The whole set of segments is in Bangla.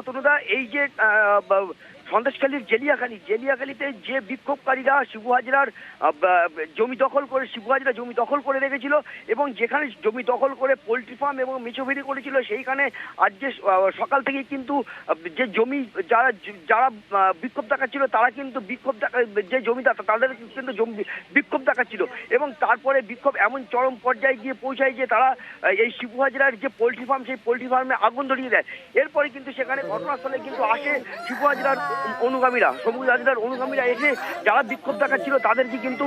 তনুদা, এই যে সন্দেশখালীর জেলিয়াখালীতে যে বিক্ষোভকারীরা শিবু হাজরার জমি দখল করে জমি দখল করে রেখেছিল এবং যেখানে জমি দখল করে পোল্ট্রি ফার্ম এবং মিচোভেরি করেছিল, সেইখানে আজকে সকাল থেকে কিন্তু যে জমি যারা বিক্ষোভ দেখাচ্ছিল তারা কিন্তু যে জমিদার তাদের কিন্তু বিক্ষোভ দেখাচ্ছিল এবং তারপরে বিক্ষোভ এমন চরম পর্যায়ে গিয়ে পৌঁছায় যে তারা এই শিবু হাজরার যে পোল্ট্রি ফার্ম, সেই পোল্ট্রি ফার্মে আগুন ধরিয়ে দেয়। এরপরে কিন্তু সেখানে ঘটনাস্থলে কিন্তু আসে শিবু হাজরার অনুগামীরা এসে যারা বিক্ষোভ দেখাচ্ছিল তাদেরকে কিন্তু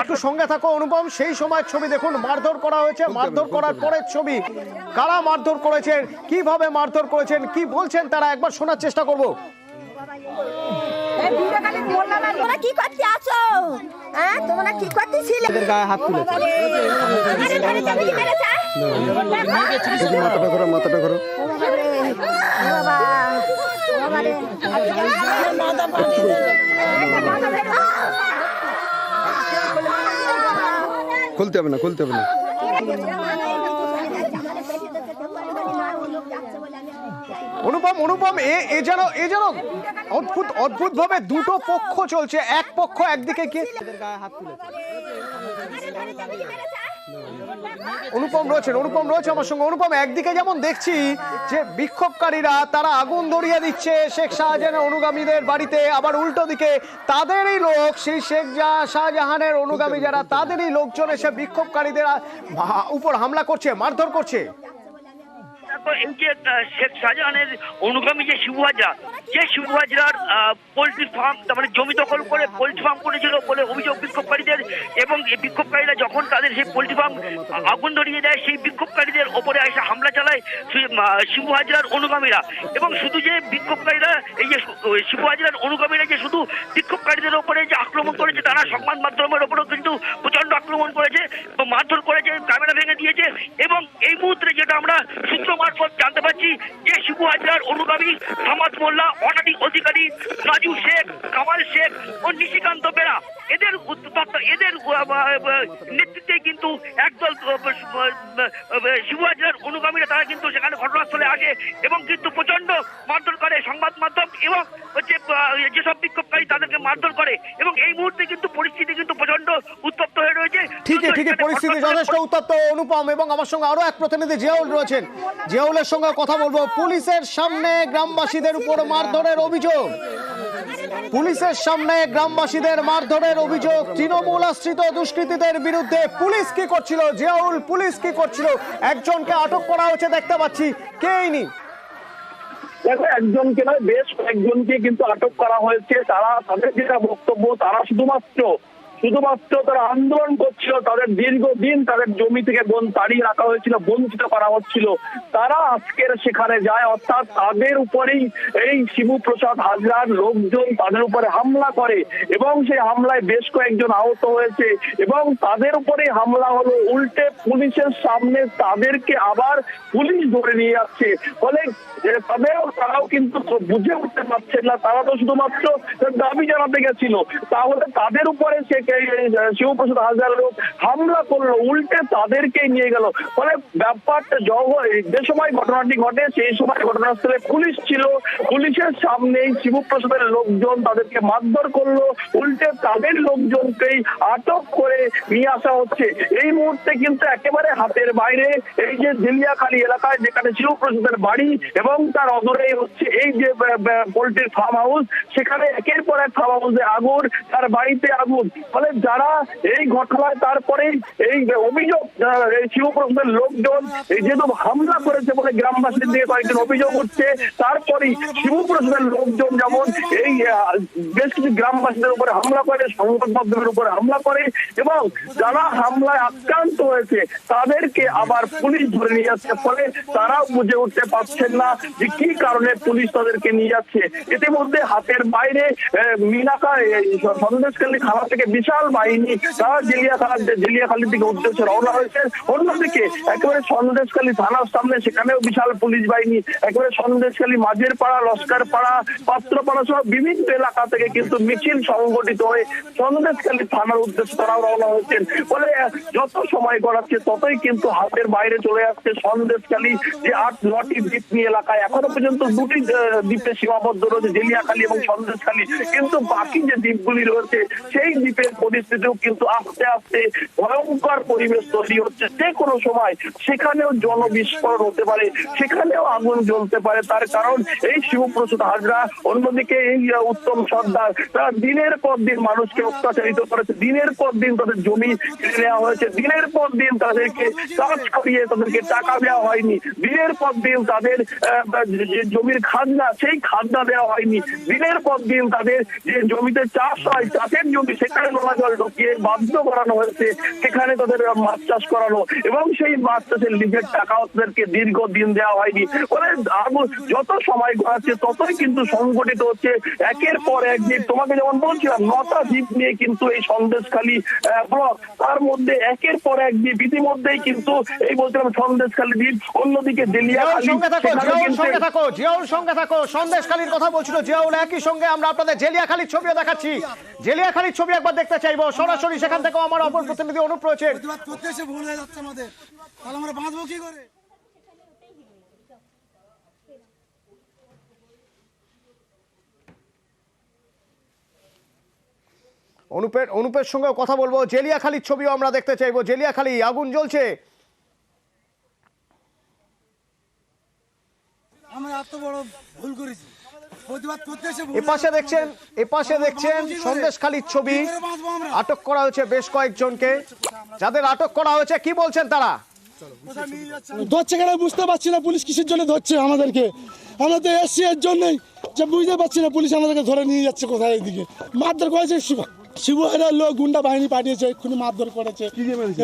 একটু সঙ্গে থাকো অনুপম। সেই সময় ছবি দেখুন, মারধর করা হয়েছে। মারধর করার পরের ছবি, কারা মারধর করেছেন, কিভাবে মারধর করেছেন, কি বলছেন তারা, একবার শোনার চেষ্টা করবো। তোমরা কি করতে আছো? তোমরা কি করতেছিলে? গায়ে হাত তুলেছে। মাথাটা ধরো। খুলতে হবে না। অনুপম এ যেন অদ্ভুত ভাবে দুটো পক্ষ চলছে। এক পক্ষ একদিকে গিয়ে গায়ে হাত তুলেছে। অনুপম রয়েছে আমার সঙ্গে। অনুপম, একদিকে যেমন দেখছি যে বিক্ষোভকারীরা তারা আগুন ধরিয়ে দিচ্ছে শেখ শাহজাহানের অনুগামীদের বাড়িতে, আবার উল্টো দিকে তাদেরই লোক, সেই শেখ শাহজাহানের অনুগামী যারা, তাদেরই লোকজন এসে বিক্ষোভকারীদের উপর হামলা করছে, মারধর করছে। এই যে শেখ শাহজাহানের অনুগামী যে শিবু হাজরার পোল্ট্রি ফার্ম, মানে জমি দখল করে পোল্ট্রি ফার্ম করেছিল বলে অভিযোগ বিক্ষোভকারীদের, এবং এই বিক্ষোভকারীরা যখন তাদের সেই পোল্ট্রি ফার্ম আগুন ধরিয়ে দেয়, সেই বিক্ষোভকারীদের ওপরে এসে হামলা চালায় শিবু হাজরার অনুগামীরা। এবং শুধু যে বিক্ষোভকারীরা, এই যে শিবু হাজরার অনুগামীরা যে শুধু বিক্ষোভকারীদের ওপরে যে আক্রমণ করেছে, তারা সংবাদ মাধ্যমের ওপরেও কিন্তু প্রচন্ড আক্রমণ করেছে, মারধর করেছে, ক্যামেরা ভেঙে দিয়েছে। এবং এই মুহূর্তে যেটা আমরা সূত্র মারফত জানতে পারছি যে শিবু হাজরার অনুগামী সামাদ মোল্লা, অনাদি অধিকারী, রাজু শেখ, কামাল শেখ ও নিশিকান্ত বেরা, এদের নেতৃত্বে কিন্তু একদল শিবু হাজরার অনুগামীরা তারা কিন্তু সেখানে ঘটনাস্থলে আসে এবং কিন্তু প্রচন্ড মারধর করে সংবাদ মাধ্যম এবং হচ্ছে যেসব বিক্ষোভকারী তাদেরকে মারধর করে। এবং এই মুহূর্তে কিন্তু পরিস্থিতি কিন্তু প্রচন্ড উত্তপ্ত হয়ে রয়েছে। ঠিকই পরিস্থিতি যথেষ্ট উত্তপ্ত অনুপম। এবং আমার সঙ্গে আরো এক প্রতিনিধি জিয়াউল রয়েছেন, জিয়াউলের সঙ্গে কথা বলবো। পুলিশের সামনে গ্রামবাসীদের উপর মারধরের অভিযোগ, তৃণমূল আশ্রিত দুষ্কৃতীদের বিরুদ্ধে পুলিশ কি করছিল? জিয়াউল, পুলিশ কি করছিল? একজনকে আটক করা হয়েছে দেখতে পাচ্ছি, কে ইনি? দেখো, একজনকে নয়, বেশ কয়েকজনকে কিন্তু আটক করা হয়েছে। তাদের যেটা বক্তব্য, তারা শুধুমাত্র তারা আন্দোলন করছিল, তাদের দীর্ঘদিন তাদের জমি থেকে তাড়িয়ে রাখা হয়েছিল, বঞ্চিত করা হচ্ছিল। তারা আজকের সেখানে যায়, অর্থাৎ তাদের উপরেই এই শিবু প্রসাদ হাজরার লোকজন তাদের উপরে হামলা করে এবং সেই হামলায় বেশ কয়েকজন আহত হয়েছে এবং তাদের উপরে হামলা হলো। উল্টে পুলিশের সামনে তাদেরকে আবার পুলিশ ধরে নিয়ে যাচ্ছে। ফলে তারাও কিন্তু বুঝে উঠতে পারছেন না, তারা তো শুধুমাত্র দাবি জানাতে গেছিল, তাহলে তাদের উপরে শিবু প্রসাদ হাজরার লোক হামলা করলো, উল্টে তাদেরকে নিয়ে গেল। ফলে ব্যাপারটা যে সময় ঘটনাটি ঘটে সেই সময় ঘটনাস্থলে পুলিশ ছিল, পুলিশের সামনেই শিবু প্রসাদের লোকজন তাদেরকে মারধর করলো, উল্টে তাদের লোকজনকেই আটক করে নিয়ে আসা হচ্ছে। এই মুহূর্তে কিন্তু একেবারে হাতের বাইরে এই যে জেলিয়াখালী এলাকায়, যেখানে শিবু প্রসাদের বাড়ি এবং তার অদূরেই হচ্ছে এই যে পোল্ট্রির ফার্ম হাউস, সেখানে একের পর এক ফার্ম হাউসে আগুন, তার বাড়িতে আগুন। ফলে যারা এই ঘটনায় তারপরে এই অভিযোগ, শিবু প্রসাদের লোকজন যেহেতু হামলা করেছে বলে গ্রামবাসীদের দিকে কয়েকজন অভিযোগ উঠছে, তারপরেই শিবু প্রসাদের লোকজন যেমন এই বেশ কিছু গ্রামবাসীদের উপরে হামলা করে, সংবাদ মাধ্যমের উপরে হামলা করে এবং যারা হামলায় আক্রান্ত হয়েছে তাদেরকে আবার পুলিশ ধরে নিয়ে যাচ্ছে। ফলে তারাও বুঝে উঠতে পারছেন না যে কি কারণে পুলিশ তাদেরকে নিয়ে যাচ্ছে। ইতিমধ্যে হাতের বাইরে মিনাকা সন্দেশখালী থানা থেকে বেশ বিশাল বাহিনী তারা জেলিয়াখালীর দিকে উদ্দেশ্যে রওনা হয়েছে। অন্যদিকে একেবারে সন্দেশখালী থানার সামনে সেখানেও বিশাল পুলিশ বাহিনী, একেবারে সন্দেশখালী মাঝের পাড়া, লস্কর পাড়া, পাত্রপাড়া সহ বিভিন্ন এলাকা থেকে কিন্তু মিছিল সংগঠিত হয়ে সন্দেশখালী থানার উদ্দেশ্যে তারাও রওনা হয়েছেন। ফলে যত সময় গড়াচ্ছে ততই কিন্তু হাতের বাইরে চলে আসছে সন্দেশখালী যে 8-9টি দ্বীপ নিয়ে এলাকায় এখনো পর্যন্ত 2টি দ্বীপে সীমাবদ্ধ রয়েছে, জেলিয়াখালী এবং সন্দেশখালী। কিন্তু বাকি যে দ্বীপগুলি রয়েছে সেই দ্বীপের পরিস্থিতিও কিন্তু আস্তে আস্তে ভয়ঙ্কর পরিবেশ তৈরি হচ্ছে। যে কোনো সময় সেখানেও জনবিস্ফোরণ হতে পারে, সেখানেও আগুন জ্বলতে পারে। তার কারণ এই শিবপ্রসাদ হাজরা, অন্যদিকে এই উত্তম সর্দার, তারা দিনের পর দিন মানুষকে অত্যাচারিত করেছে, দিনের পর দিন তাদের জমি কেড়ে নেওয়া হয়েছে, দিনের পর দিন তাদেরকে কাজ করিয়ে তাদেরকে টাকা দেওয়া হয়নি, দিনের পর দিন তাদের যে জমির খাজনা সেই খাজনা দেওয়া হয়নি, দিনের পর দিন তাদের যে জমিতে চাষ হয় চাষের জমি সেখানে নোনা জল ঢুকিয়ে বাধ্য করানো হয়েছে সেখানে তাদের মাছ চাষ করানো, এবং সেই মাছ চাষের লিজের টাকাও তাদেরকে দীর্ঘদিন দেওয়া হয়নি। ফলে যত সময় গড়াচ্ছে ততই কিন্তু সংগঠিত হচ্ছে একের পর এক দ্বীপ। তোমাকে যেমন বলছিলাম 9টা দ্বীপ নিয়ে কিন্তু এই সন্দেশখালী ব্লক, তার মধ্যে একের পর এক দ্বীপ ইতিমধ্যেই কিন্তু এই বলছিলাম সন্দেশখালী দ্বীপ, অন্যদিকে জেলিয়াখালী। জিয়াউল সঙ্গে থাকো, সন্দেশখালীর কথা বলছিল জিয়াউল, একই সঙ্গে আমরা আপনাদের জেলিয়াখালীর ছবিও দেখাচ্ছি। জেলিয়াখালীর ছবি একবার দেখতে চাইবো সরাসরি, সেখান থেকেও আমার অপর প্রতিনিধি অনুপ রয়েছে। ভুল হয়ে যাচ্ছে আমাদের, তাহলে আমরা বাঁচবো কি করে? অনুপের সঙ্গেও কথা বলবো। জেলিয়াখালীর ছবিও আমরা দেখতে চাইবো। জেলিয়াখালী আগুন জ্বলছে। আমরা এত বড় ভুল করেছি, প্রতিবাদ করতে এসে এপাশে দেখছেন সন্দেশখালীর ছবি। আটক করা হয়েছে বেশ কয়েকজনকে, যাদের আটক করা হয়েছে কি বলছেন তারা? ধরছে কেন বুঝতে পারছি না, পুলিশ কিসের জন্য ধরছে আমাদেরকে? আমরা তো এসছি এর জন্যই, যে বুঝতে পারছি না পুলিশ আমাদেরকে ধরে নিয়ে যাচ্ছে কোথায়। এইদিকে মারধর করেছে, শিবহাজার লোক গুন্ডা বাহিনী পাঠিয়েছে, এক্ষুনি মারধর করেছে,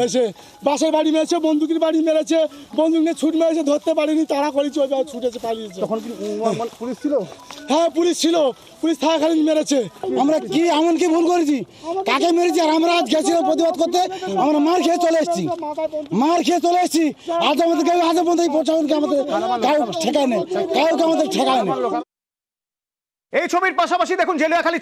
এসে বাসের বাড়ি মেরেছে, বন্দুকের বাড়ি মেরেছে, বন্দুক নিয়ে ছুট মেরেছে, ধরতে পারিনি, তাড়া করেছে, ওইভাবে ছুটেছে, পালিয়েছে। তখন কি পুলিশ ছিল? হ্যাঁ পুলিশ ছিল, পুলিশ থাকাকালীন মেরেছে। আমরা কি এমন কি ভুল করেছি? কাকে মেরেছি? আর আমরা আজ গেছিলাম প্রতিবাদ করতে, আমরা মার খেয়ে চলে এসেছি, আজ আমাদের কেউ আজ পর্যন্ত পৌঁছানোকে আমাদের কাউ ঠেকায় নেই, কাউকে আমাদের ঠেকায় নেই। এই ছবির পাশাপাশি দেখুন জেলিয়াখালী